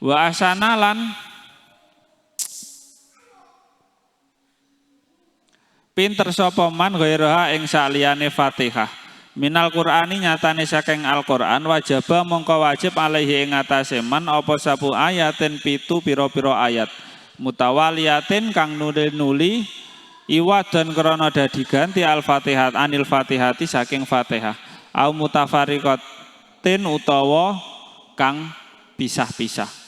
Wa asana lan pinter sapa man ghairaha ing saliyane Fatihah. Minal Qur'ani nyatane saking Al-Qur'an wajaba mongko wajib alaihi ing atase man apa sabu ayatin pitu pira-pira ayat. Mutawaliyatin kang nuli iwadan krana dadi ganti Al-Fatihah anil Fatihati saking Fatihah. Au mutafariqatin utawa kang pisah-pisah.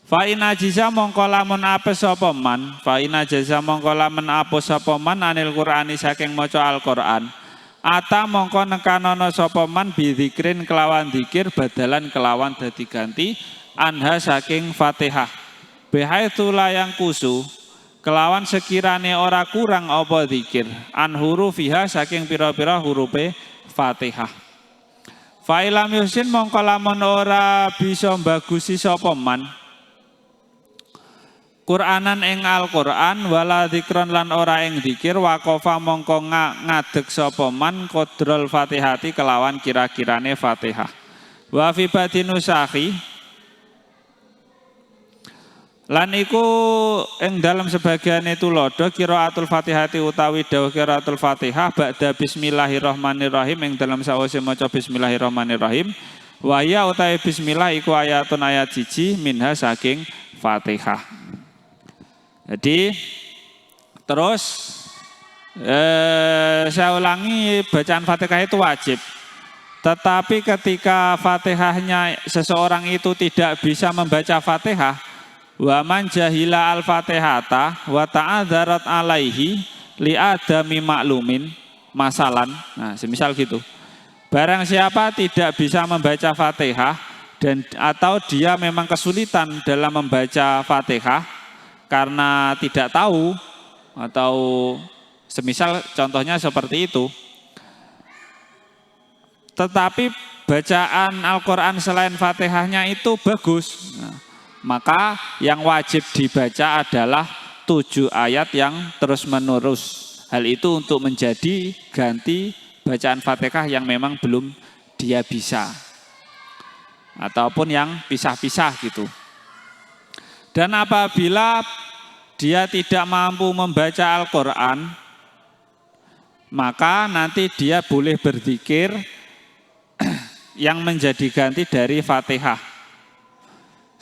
Fa ina jiza mongko lamun apes sapa man, fa ina jaza mongko lamun apes sapa man anil Qur'ani saking maca Al-Qur'an. Ata mongko nekanono sapa man bidzikrin kelawan dzikir badalan kelawan dadi ganti anha saking Fatihah. Bihaitsu layang kusu kelawan sekirane ora kurang apa dzikir an hurufiha saking pira-pira hurufe Fatihah. Fa ilam yusin mongko lamun ora bisa bagusi sapa man Qur'anan ing Al-Qur'an wala dzikron lan ora ing dzikir waqafa mongko ngadeg sapa man qadrul Fatihati kelawan kira-kirane Fatihah. Wa fi batinusahi lan iku ing dalam sebagiane tulodo qiraatul Fatihati utawi dawuh qiraatul Fatihah ba'da bismillahirrahmanirrahim ing dalam sawise maca bismillahirrahmanirrahim wa ya utawi bismillah iku ayatun ayat siji minha saking Fatihah. Jadi terus saya ulangi bacaan Fatihah itu wajib. Tetapi ketika Fatihahnya seseorang itu tidak bisa membaca Fatihah, wa man jahila al-Fatihata wa ta'adzarat alaihi li adami maklumin masalan. Nah, semisal gitu. Barang siapa tidak bisa membaca Fatihah dan atau dia memang kesulitan dalam membaca Fatihah karena tidak tahu atau semisal contohnya seperti itu. Tetapi bacaan Al-Quran selain Fatihahnya itu bagus. Nah, maka yang wajib dibaca adalah 7 ayat yang terus menerus. Hal itu untuk menjadi ganti bacaan Fatihah yang memang belum dia bisa. Ataupun yang pisah-pisah gitu. Dan apabila dia tidak mampu membaca Al-Quran, maka nanti dia boleh berzikir yang menjadi ganti dari Fatihah.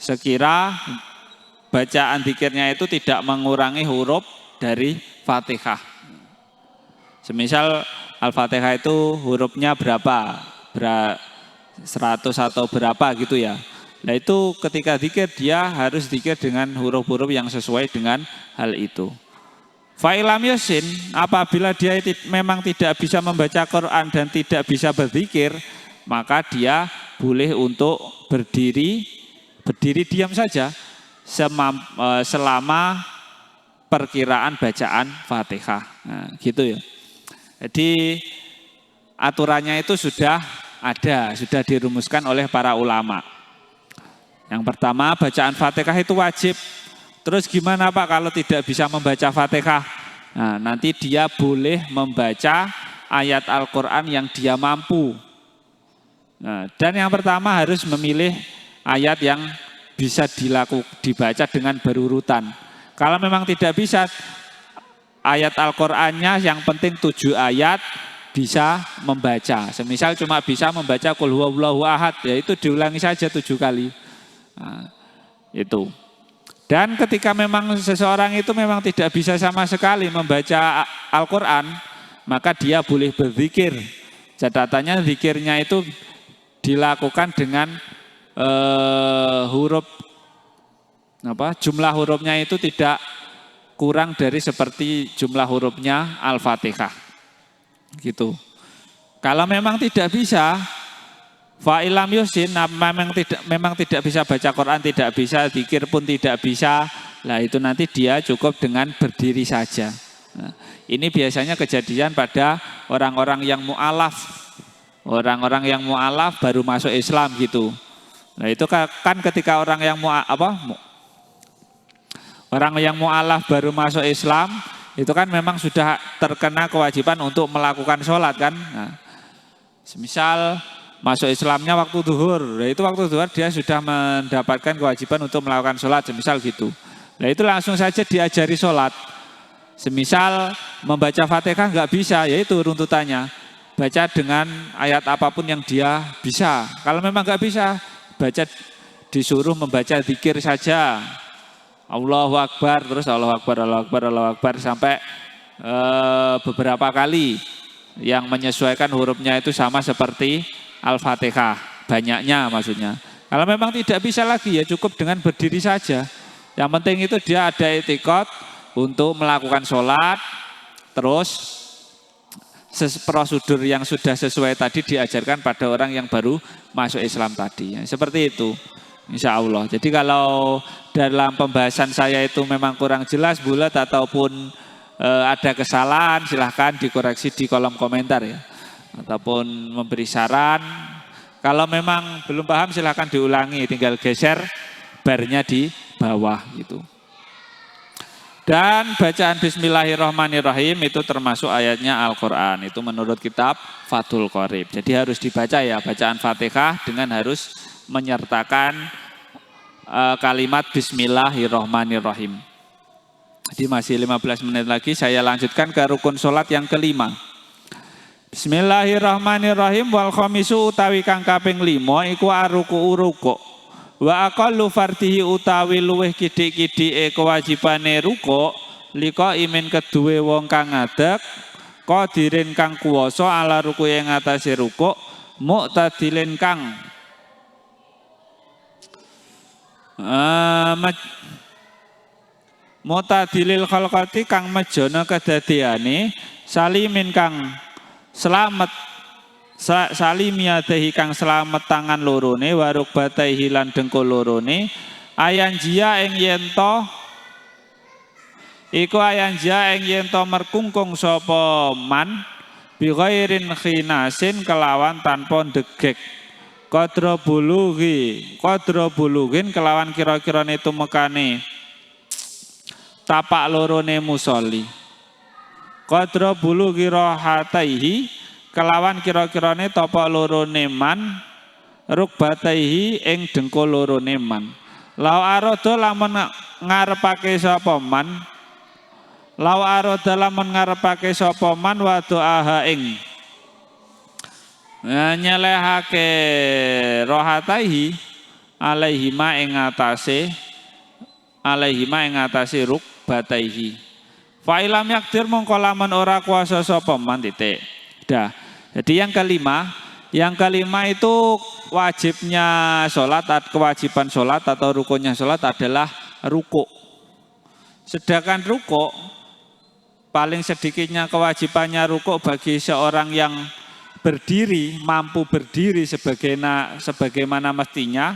Sekira bacaan zikirnya itu tidak mengurangi huruf dari Fatihah. Semisal Al-Fatihah itu hurufnya berapa? 100 atau berapa gitu ya. Nah itu ketika zikir dia harus zikir dengan huruf-huruf yang sesuai dengan hal itu. Fa'ilam yasin apabila dia memang tidak bisa membaca Quran dan tidak bisa berzikir, maka dia boleh untuk berdiri diam saja selama perkiraan bacaan Fatihah. Nah, gitu ya. Jadi aturannya itu sudah ada, sudah dirumuskan oleh para ulama. Yang pertama bacaan Fatihah itu wajib. Terus gimana Pak kalau tidak bisa membaca Fatihah? Nah, nanti dia boleh membaca ayat Al-Quran yang dia mampu. Nah, dan yang pertama harus memilih ayat yang bisa dibaca dengan berurutan. Kalau memang tidak bisa ayat Al-Qurannya yang penting 7 ayat bisa membaca. Semisal cuma bisa membaca Qul huwallahu ahad, ya itu diulangi saja 7 kali. Nah, itu. Dan ketika memang seseorang itu memang tidak bisa sama sekali membaca Al-Quran, maka dia boleh berzikir. Catatannya zikirnya itu dilakukan dengan jumlah hurufnya itu tidak kurang dari seperti jumlah hurufnya Al-Fatihah. Gitu. Kalau memang tidak bisa, fa'ilam yusin, memang tidak bisa baca Quran, tidak bisa zikir pun tidak bisa. Nah itu nanti dia cukup dengan berdiri saja. Nah, ini biasanya kejadian pada orang-orang yang mu'alaf. Orang-orang yang mu'alaf baru masuk Islam gitu. Nah itu kan ketika orang yang mu'alaf baru masuk Islam, itu kan memang sudah terkena kewajiban untuk melakukan sholat kan. Nah, semisal masuk Islamnya waktu zuhur. Nah, itu waktu zuhur dia sudah mendapatkan kewajiban untuk melakukan sholat, semisal gitu. Nah itu langsung saja diajari sholat. Semisal membaca Fatihah nggak bisa, yaitu runtutannya. Baca dengan ayat apapun yang dia bisa. Kalau memang nggak bisa, baca disuruh membaca zikir saja. Allahu Akbar, terus Allahu Akbar, Allahu Akbar, Allahu Akbar sampai beberapa kali yang menyesuaikan hurufnya itu sama seperti Al-Fatihah, banyaknya maksudnya. Kalau memang tidak bisa lagi ya cukup dengan berdiri saja. Yang penting itu dia ada itikad untuk melakukan sholat, terus prosedur yang sudah sesuai tadi diajarkan pada orang yang baru masuk Islam tadi. Seperti itu, insya Allah. Jadi kalau dalam pembahasan saya itu memang kurang jelas, bulat ataupun ada kesalahan, silahkan dikoreksi di kolom komentar ya. Ataupun memberi saran. Kalau memang belum paham silahkan diulangi, tinggal geser barnya di bawah gitu. Dan bacaan Bismillahirrahmanirrahim itu termasuk ayatnya Al-Quran. Itu menurut kitab Fathul Qorib. Jadi harus dibaca ya, bacaan Fatihah dengan harus menyertakan kalimat Bismillahirrahmanirrahim. Jadi masih 15 menit lagi saya lanjutkan ke rukun sholat yang kelima. Bismillahirrahmanirrahim. Wal khamisu utawi kang kaping 5 iku ruku. Wa aqallu fardihi utawi luweh kidik-kidike kewajibane ruku liko imin keduwe wong kang ngadeg qadirin kang kuwasa ala ruku ing atase ruku muqtadilin kang mutadilil khalqati kang mejana kedadiane salimin kang selamat salimiyadehi kang selamat tangan lorone waruk batai hilan dengkul lorone ayan jia ing yento iku ayan jia ing yento merkungkung sapa man bi ghairin khinasin kelawan tanpa degek qadra bulughin kelawan kira-kirane tumekane tapak lorone musolli qadra bulughi rahataihi kelawan kira-kirane tapak lorone man rukbataihi ing dengkul lorone man lau arada lamun ngarepake sapa man wa doaha ing nyelehake rahataihi alaihima ing atase rukbataihi fa ilam yakdir mongko lamun ora kuasa sapa man titik. Dah. Jadi yang kelima itu wajibnya sholat, kewajiban sholat atau rukunnya sholat adalah ruku. Sedangkan ruku paling sedikitnya kewajibannya ruku bagi seorang yang berdiri, mampu berdiri sebagaimana mestinya,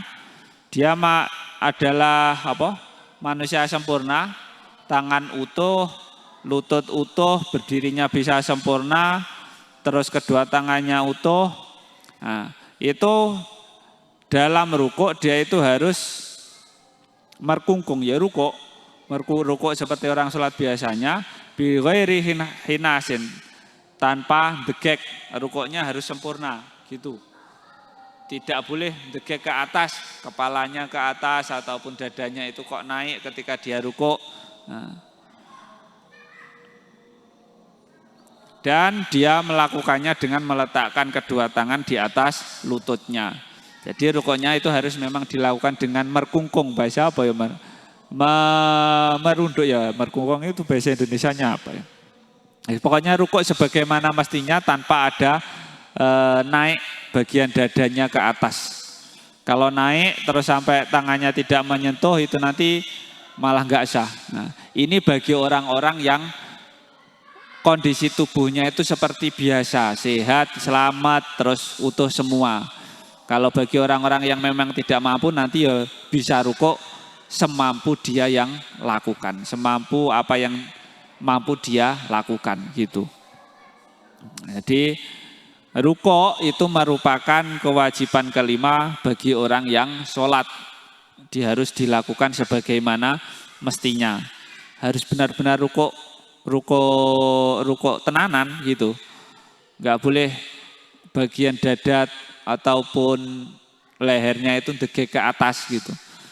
dia adalah manusia sempurna, tangan utuh, lutut utuh, berdirinya bisa sempurna, terus kedua tangannya utuh. Nah, itu dalam rukuk dia itu harus merkungkung ya rukuk seperti orang sholat biasanya bi ghairi hinasin tanpa degek, rukuknya harus sempurna gitu. Tidak boleh degek ke atas, kepalanya ke atas ataupun dadanya itu kok naik ketika dia rukuk. Nah. Dan dia melakukannya dengan meletakkan kedua tangan di atas lututnya. Jadi rukuknya itu harus memang dilakukan dengan merkungkung. Bahasa apa ya? Merunduk ya. Merkungkung itu bahasa Indonesianya apa ya? Pokoknya rukuk sebagaimana mestinya tanpa ada naik bagian dadanya ke atas. Kalau naik terus sampai tangannya tidak menyentuh itu nanti malah nggak sah. Nah, ini bagi orang-orang yang kondisi tubuhnya itu seperti biasa, sehat, selamat, terus utuh semua. Kalau bagi orang-orang yang memang tidak mampu nanti ya bisa rukuk semampu dia yang lakukan, semampu apa yang mampu dia lakukan gitu. Jadi rukuk itu merupakan kewajiban kelima bagi orang yang sholat. Dia harus dilakukan sebagaimana mestinya. Harus benar-benar rukuk tenanan gitu. Enggak boleh bagian dada ataupun lehernya itu degek ke atas gitu.